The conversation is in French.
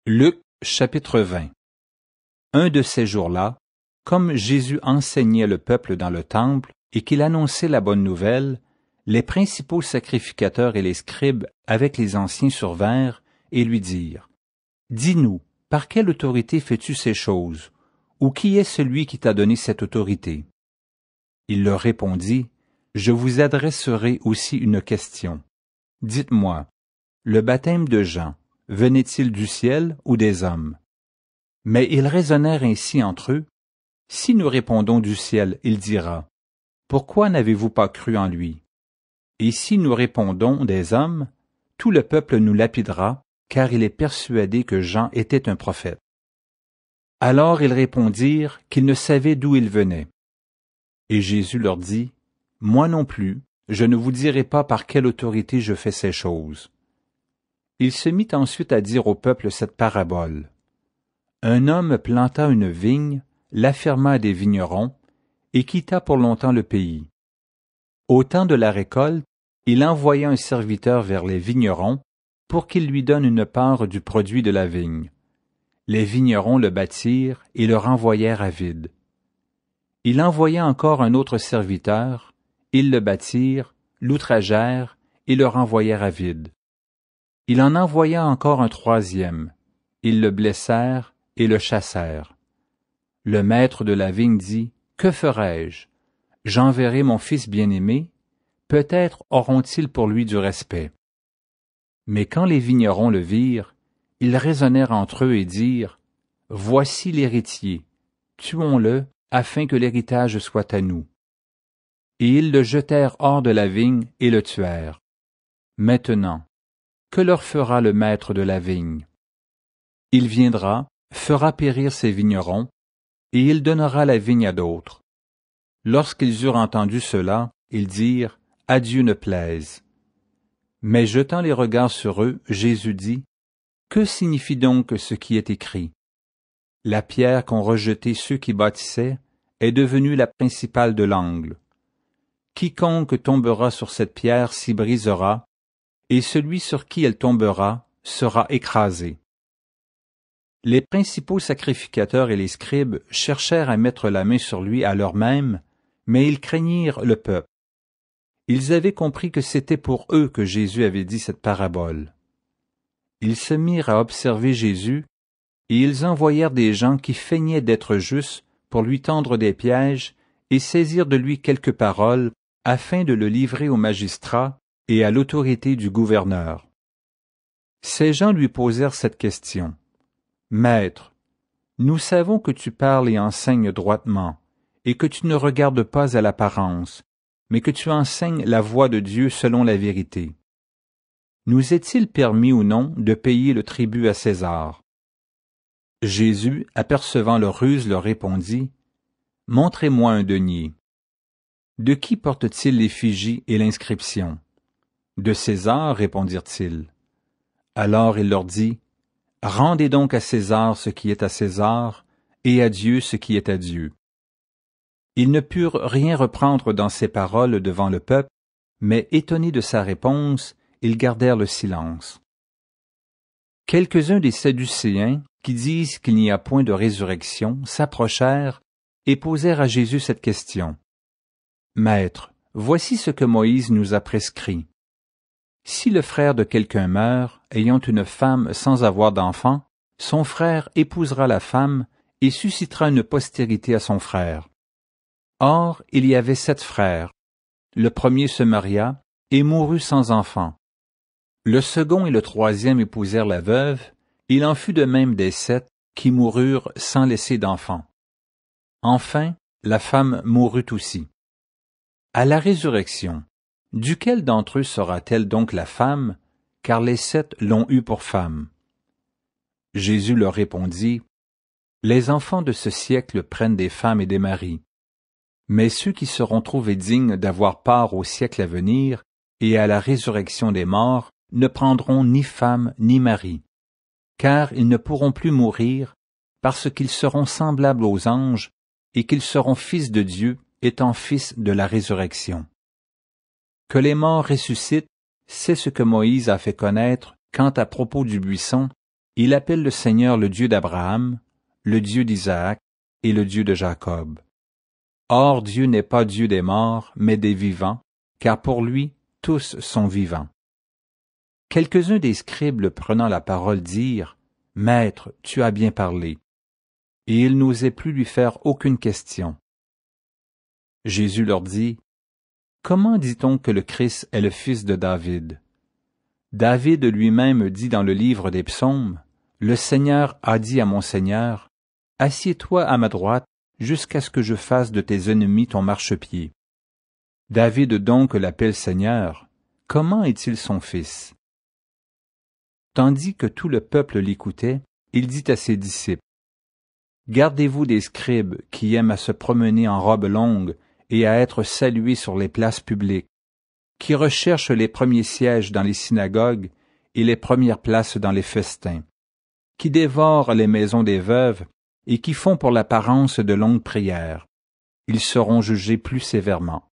Luc chapitre 20. Un de ces jours-là, comme Jésus enseignait le peuple dans le temple et qu'il annonçait la bonne nouvelle, les principaux sacrificateurs et les scribes avec les anciens survinrent et lui dirent: « Dis-nous, par quelle autorité fais-tu ces choses? Ou qui est celui qui t'a donné cette autorité? » Il leur répondit: « Je vous adresserai aussi une question. Dites-moi, le baptême de Jean venait-il du ciel ou des hommes? » Mais ils raisonnèrent ainsi entre eux. Si nous répondons du ciel, il dira: Pourquoi n'avez-vous pas cru en lui? Et si nous répondons des hommes, tout le peuple nous lapidera, car il est persuadé que Jean était un prophète. Alors ils répondirent qu'ils ne savaient d'où il venait. Et Jésus leur dit: Moi non plus, je ne vous dirai pas par quelle autorité je fais ces choses. Il se mit ensuite à dire au peuple cette parabole. Un homme planta une vigne, l'afferma à des vignerons, et quitta pour longtemps le pays. Au temps de la récolte, il envoya un serviteur vers les vignerons pour qu'il lui donne une part du produit de la vigne. Les vignerons le battirent et le renvoyèrent à vide. Il envoya encore un autre serviteur, ils le battirent, l'outragèrent et le renvoyèrent à vide. Il en envoya encore un troisième, ils le blessèrent et le chassèrent. Le maître de la vigne dit: « Que ferai-je? J'enverrai mon fils bien-aimé, peut-être auront-ils pour lui du respect. » Mais quand les vignerons le virent, ils raisonnèrent entre eux et dirent: « Voici l'héritier, tuons-le, afin que l'héritage soit à nous. » Et ils le jetèrent hors de la vigne et le tuèrent. Maintenant, que leur fera le maître de la vigne? Il viendra, fera périr ses vignerons, et il donnera la vigne à d'autres. Lorsqu'ils eurent entendu cela, ils dirent: « À Dieu ne plaise. » Mais jetant les regards sur eux, Jésus dit: « Que signifie donc ce qui est écrit? La pierre qu'ont rejetée ceux qui bâtissaient est devenue la principale de l'angle. Quiconque tombera sur cette pierre s'y brisera, et celui sur qui elle tombera sera écrasé. » Les principaux sacrificateurs et les scribes cherchèrent à mettre la main sur lui à l'heure même, mais ils craignirent le peuple. Ils avaient compris que c'était pour eux que Jésus avait dit cette parabole. Ils se mirent à observer Jésus, et ils envoyèrent des gens qui feignaient d'être justes pour lui tendre des pièges et saisir de lui quelques paroles afin de le livrer aux magistrats et à l'autorité du gouverneur. Ces gens lui posèrent cette question: « Maître, nous savons que tu parles et enseignes droitement, et que tu ne regardes pas à l'apparence, mais que tu enseignes la voie de Dieu selon la vérité. Nous est-il permis ou non de payer le tribut à César? » Jésus, apercevant leur ruse, leur répondit: « Montrez-moi un denier. » De qui porte-t-il l'effigie et l'inscription? De César, répondirent-ils. Alors il leur dit: « Rendez donc à César ce qui est à César, et à Dieu ce qui est à Dieu. » Ils ne purent rien reprendre dans ses paroles devant le peuple, mais étonnés de sa réponse, ils gardèrent le silence. Quelques-uns des Sadducéens, qui disent qu'il n'y a point de résurrection, s'approchèrent et posèrent à Jésus cette question. « Maître, voici ce que Moïse nous a prescrit. Si le frère de quelqu'un meurt, ayant une femme sans avoir d'enfant, son frère épousera la femme et suscitera une postérité à son frère. Or, il y avait 7 frères. Le premier se maria et mourut sans enfant. Le second et le troisième épousèrent la veuve, il en fut de même des 7 qui moururent sans laisser d'enfant. Enfin, la femme mourut aussi. À la résurrection, duquel d'entre eux sera-t-elle donc la femme, car les 7 l'ont eue pour femme? » Jésus leur répondit: « Les enfants de ce siècle prennent des femmes et des maris. Mais ceux qui seront trouvés dignes d'avoir part au siècle à venir et à la résurrection des morts ne prendront ni femme ni mari, car ils ne pourront plus mourir, parce qu'ils seront semblables aux anges et qu'ils seront fils de Dieu, étant fils de la résurrection. Que les morts ressuscitent, c'est ce que Moïse a fait connaître quant à propos du buisson Il appelle le Seigneur le Dieu d'Abraham, le Dieu d'Isaac et le Dieu de Jacob. Or Dieu n'est pas Dieu des morts, mais des vivants, car pour lui, tous sont vivants. Quelques-uns des scribes prenant la parole dirent, « Maître, tu as bien parlé. » Et ils n'osaient plus lui faire aucune question. Jésus leur dit, « Comment dit-on que le Christ est le fils de David? David lui-même dit dans le livre des psaumes, « Le Seigneur a dit à mon Seigneur, « Assieds-toi à ma droite jusqu'à ce que je fasse de tes ennemis ton marchepied. » David donc l'appelle Seigneur. Comment est-il son fils? Tandis que tout le peuple l'écoutait, il dit à ses disciples, « Gardez-vous des scribes qui aiment à se promener en robe longue et à être salués sur les places publiques, qui recherchent les premiers sièges dans les synagogues et les premières places dans les festins, qui dévorent les maisons des veuves et qui font pour l'apparence de longues prières. Ils seront jugés plus sévèrement.